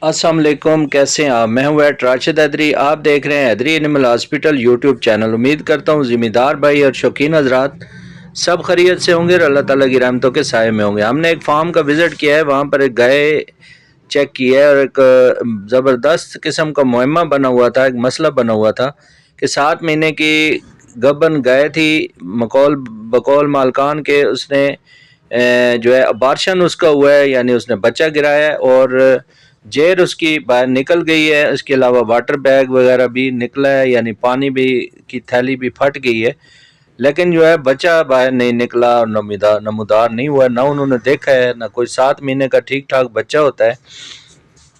अस्सलाम वालेकुम, कैसे हैं आप। मैं हूं एट राशिद हैदरी। आप देख रहे हैं Haidari animal hospital YouTube channel. उम्मीद करता हूं ज़िम्मेदार भाई और शौकीन हजरात सब खैरियत से होंगे और अल्लाह ताला की रहमतों के साए में होंगे। हमने एक फार्म का विज़िट किया है, वहाँ पर एक गाय चेक की है और एक ज़बरदस्त किस्म का मुअम्मा बना हुआ था, एक मसला बना हुआ था कि 7 महीने की गबन गाय थी। मकौल बकौल मालकान के उसने जो है अबार्शन उसका हुआ है, यानी उसने बच्चा गिराया है और जेर उसकी बाहर निकल गई है। इसके अलावा वाटर बैग वगैरह भी निकला है, यानी पानी भी की थैली भी फट गई है, लेकिन जो है बच्चा बाहर नहीं निकला और नमूदार नहीं हुआ, ना उन्होंने देखा है ना कोई। 7 महीने का ठीक ठाक बच्चा होता है।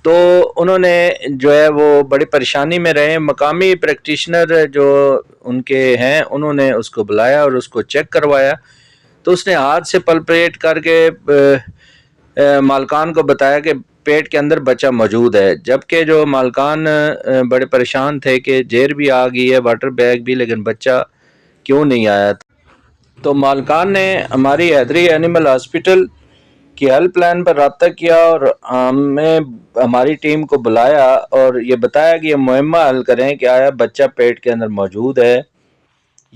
तो उन्होंने जो है वो बड़ी परेशानी में रहे। मकामी प्रैक्टिशनर जो उनके हैं उन्होंने उसको बुलाया और उसको चेक करवाया। तो उसने हाथ से पल्पेट करके मालकान को बताया कि पेट के अंदर बच्चा मौजूद है, जबकि जो मालकान बड़े परेशान थे कि जेर भी आ गई है, वाटर बैग भी, लेकिन बच्चा क्यों नहीं आया। तो मालकान ने हमारी हैदरी एनिमल हॉस्पिटल की हेल्पलाइन पर रब्ता किया और हमें हमारी टीम को बुलाया और ये बताया कि ये मुहम्मा हल करें कि आया बच्चा पेट के अंदर मौजूद है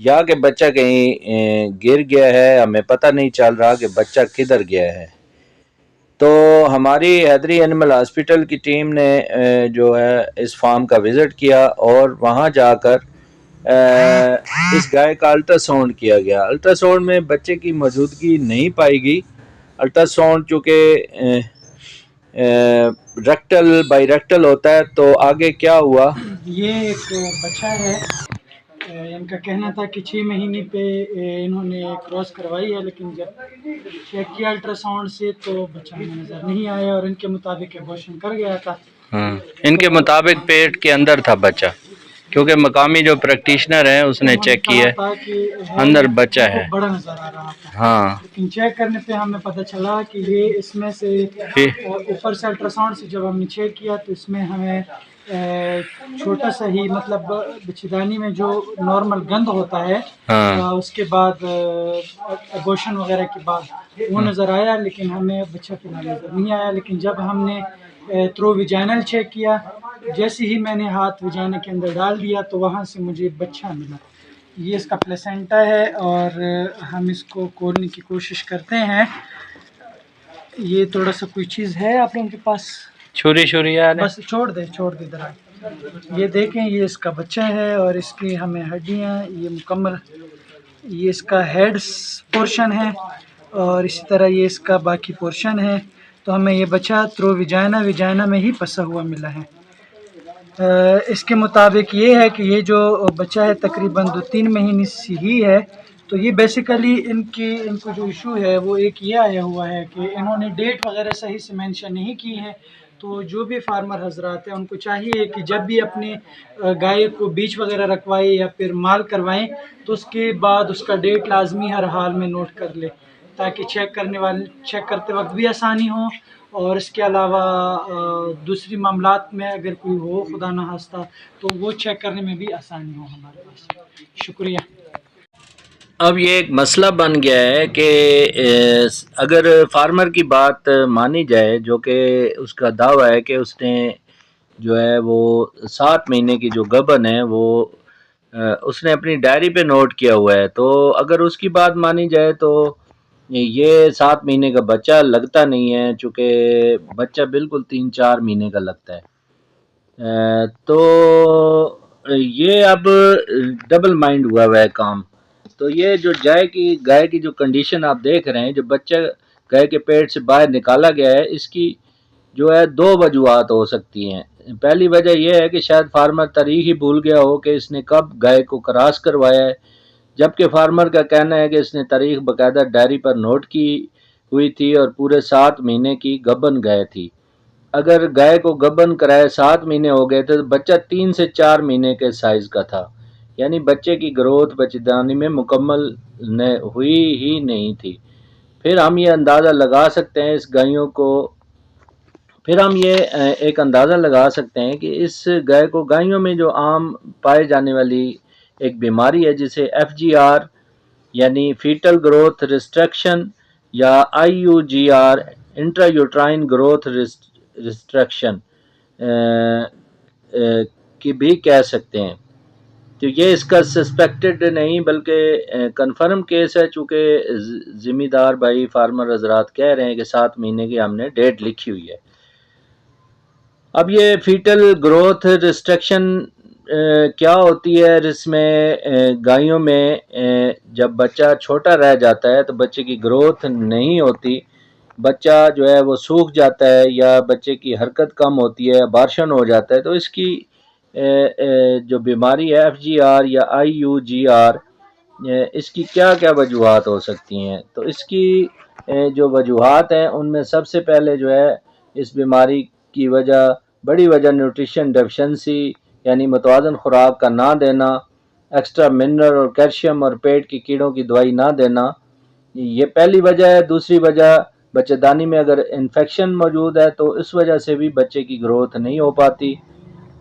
या कि बच्चा कहीं गिर गया है, हमें पता नहीं चल रहा कि बच्चा किधर गया है। तो हमारी हैदरी एनिमल हॉस्पिटल की टीम ने जो है इस फार्म का विज़िट किया और वहाँ जाकर इस गाय का अल्ट्रासाउंड किया गया। अल्ट्रासाउंड में बच्चे की मौजूदगी नहीं पाई गई। अल्ट्रासाउंड चूँकि रेक्टल बाई रेक्टल होता है, तो आगे क्या हुआ। ये एक बच्चा है। इनका कहना था कि 6 महीने पे इन्होंने क्रॉस करवाई है, लेकिन जब चेक किया अल्ट्रासाउंड से तो बच्चा हमें नज़र नहीं आया और इनके मुताबिक एबॉर्शन कर गया था। इनके तो मुताबिक पेट के अंदर था बच्चा, क्योंकि मकामी जो प्रैक्टिशनर है उसने चेक किया है, था कि अंदर बच्चा हमको है। बड़ा नज़र आ रहा था, हाँ, लेकिन चेक करने पे हमें पता चला कि ये इसमें से ऊपर से अल्ट्रासाउंड से जब हमने चेक किया तो इसमें हमें छोटा सा ही मतलब बच्चेदानी में जो नॉर्मल गंद होता है, हाँ, उसके बाद एबॉर्शन वगैरह के बाद वो नज़र आया, लेकिन हमें बच्चा फिलहाल नज़र नहीं आया। लेकिन जब हमने थ्रो विजाइनल चेक किया, जैसे ही मैंने हाथ विजाइना के अंदर डाल दिया तो वहाँ से मुझे बच्चा मिला। ये इसका प्लेसेंटा है और हम इसको खोलने की कोशिश करते हैं। ये थोड़ा सा कोई चीज़ है आप लोगों के पास? छुरी यार, बस छोड़ दे इधर आ। ये देखें, ये इसका बच्चा है और इसकी हमें हड्डियाँ ये मुकम्मल, ये इसका हेड्स पोर्शन है और इसी तरह ये इसका बाकी पोर्शन है। तो हमें ये बच्चा थ्रू विजाइना में ही फंसा हुआ मिला है। इसके मुताबिक ये है कि ये जो बच्चा है तकरीबन 2-3 महीने से ही है। तो ये बेसिकली इनको जो इशू है वो एक ये आया हुआ है कि इन्होंने डेट वगैरह सही से मेंशन नहीं की है। तो जो भी फार्मर हजरात हैं उनको चाहिए कि जब भी अपनी गाय को बीच वगैरह रखवाएं या फिर माल करवाएं तो उसके बाद उसका डेट लाजमी हर हाल में नोट कर ले, ताकि चेक करते वक्त भी आसानी हो और इसके अलावा दूसरी मामलात में अगर कोई हो खुदा न खास्ता तो वो चेक करने में भी आसानी हो हमारे पास। शुक्रिया। अब ये एक मसला बन गया है कि अगर फार्मर की बात मानी जाए, जो कि उसका दावा है कि उसने जो है वो 7 महीने की जो गबन है वो उसने अपनी डायरी पे नोट किया हुआ है। तो अगर उसकी बात मानी जाए तो ये 7 महीने का बच्चा लगता नहीं है, चूँकि बच्चा बिल्कुल 3-4 महीने का लगता है। तो ये अब डबल माइंड हुआ है काम। तो ये जो गाय की जो कंडीशन आप देख रहे हैं, जो बच्चा गाय के पेट से बाहर निकाला गया है, इसकी जो है 2 वजूहत हो सकती हैं। पहली वजह यह है कि शायद फार्मर तारीख ही भूल गया हो कि इसने कब गाय को क्रॉस करवाया है, जबकि फार्मर का कहना है कि इसने तारीख बाकायदा डायरी पर नोट की हुई थी और पूरे 7 महीने की गबन गाय थी। अगर गाय को गबन कराए 7 महीने हो गए थे तो बच्चा 3 से 4 महीने के साइज का था, यानी बच्चे की ग्रोथ बच्चेदानी में मुकम्मल हुई ही नहीं थी। फिर हम ये अंदाज़ा लगा सकते हैं इस गायों को फिर हम ये एक अंदाज़ा लगा सकते हैं कि इस गाय को गायों में जो आम पाए जाने वाली एक बीमारी है, जिसे FGR यानी फीटल ग्रोथ रिस्ट्रक्शन या IUGR इंट्रायूट्राइन ग्रोथ रिस्ट्रक्शन کی بھی کہہ سکتے ہیں. تو یہ اس کا سسپیکٹڈ نہیں بلکہ کنفرم کیس ہے، چونکہ ذمہ دار بھائی فارمر حضرات کہہ رہے ہیں کہ 7 مہینے کی ہم نے ڈیٹ لکھی ہوئی ہے. اب یہ فیٹل گروتھ ریسٹرکشن کیا ہوتی ہے؟ اس میں گائیوں میں جب بچہ چھوٹا رہ جاتا ہے تو بچے کی گروتھ نہیں ہوتی، بچہ جو ہے وہ سوکھ جاتا ہے یا بچے کی حرکت کم ہوتی ہے، ابارشن ہو جاتا ہے. تو اس کی جو بیماری ہے FGR یا IUGR، اس کی کیا کیا وجوہات ہو سکتی ہیں؟ تو اس کی جو وجوہات ہیں ان میں سب سے پہلے جو ہے اس بیماری کی بڑی وجہ نیوٹریشن ڈیفیشنسی یعنی متوازن خوراک کا نہ دینا، ایکسٹرا منرل اور کیلشیم اور پیٹ کی کیڑوں کی دوائی نہ دینا، یہ پہلی وجہ ہے. دوسری وجہ بچے دانی میں اگر انفیکشن موجود ہے تو اس وجہ سے بھی بچے کی گروتھ نہیں ہو پاتی.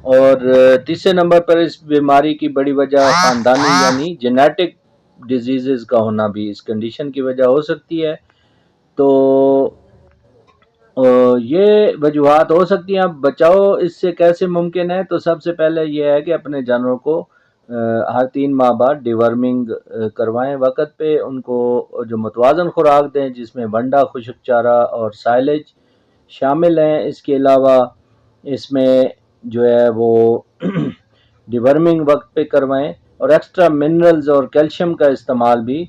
اور تیسرے نمبر پر اس بیماری کی بڑی وجہ خاندانی یعنی جینیٹک ڈیزیزز کا ہونا بھی اس کنڈیشن کی وجہ ہو سکتی ہے. تو یہ وجوہات ہو سکتی ہیں. اب بچاؤ اس سے کیسے ممکن ہے؟ تو سب سے پہلے یہ ہے کہ اپنے جانوروں کو ہر 3 ماہ بعد ڈیورمنگ کروائیں، وقت پہ ان کو جو متوازن خوراک دیں جس میں ونڈا، خشک چارہ اور سائلیج شامل ہیں. اس کے علاوہ اس میں جو ہے وہ ڈیورمنگ وقت پہ کروائیں اور ایکسٹرا منرلز اور کیلشیم کا استعمال بھی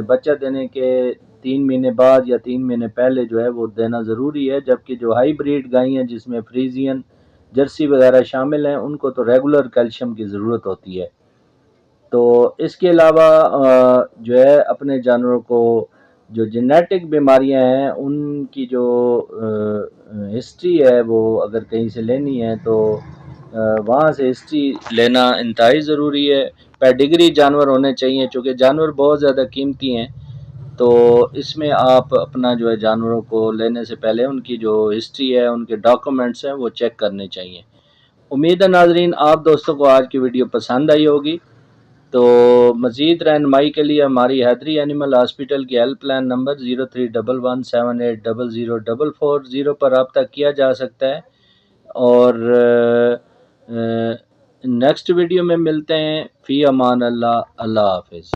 بچہ دینے کے 3 مہینے بعد یا 3 مہینے پہلے جو ہے وہ دینا ضروری ہے. جبکہ جو ہائی بریڈ گائیں ہیں جس میں فریزین، جرسی وغیرہ شامل ہیں ان کو تو ریگولر کیلشیم کی ضرورت ہوتی ہے. تو اس کے علاوہ جو ہے اپنے جانوروں کو جو جینیٹک بیماریاں ہیں ان کی جو ہسٹری ہے وہ اگر کہیں سے لینی ہے تو وہاں سے ہسٹری لینا انتہائی ضروری ہے. پیڈیگری جانور ہونے چاہیے چونکہ جانور بہت زیادہ قیمتی ہیں. تو اس میں آپ اپنا جو ہے جانوروں کو لینے سے پہلے ان کی جو ہسٹری ہے، ان کے ڈاکومنٹس ہیں وہ چیک کرنے چاہیے. امید ہے ناظرین آپ دوستوں کو آج کی ویڈیو پسند آئی ہوگی. تو مزید رہنمائی کے لیے ہماری حیدری اینیمل ہاسپٹل کی ہیلپ لائن نمبر 0311780044 پر رابطہ کیا جا سکتا ہے. اور نیکسٹ ویڈیو میں ملتے ہیں. فی امان اللہ. اللہ حافظ.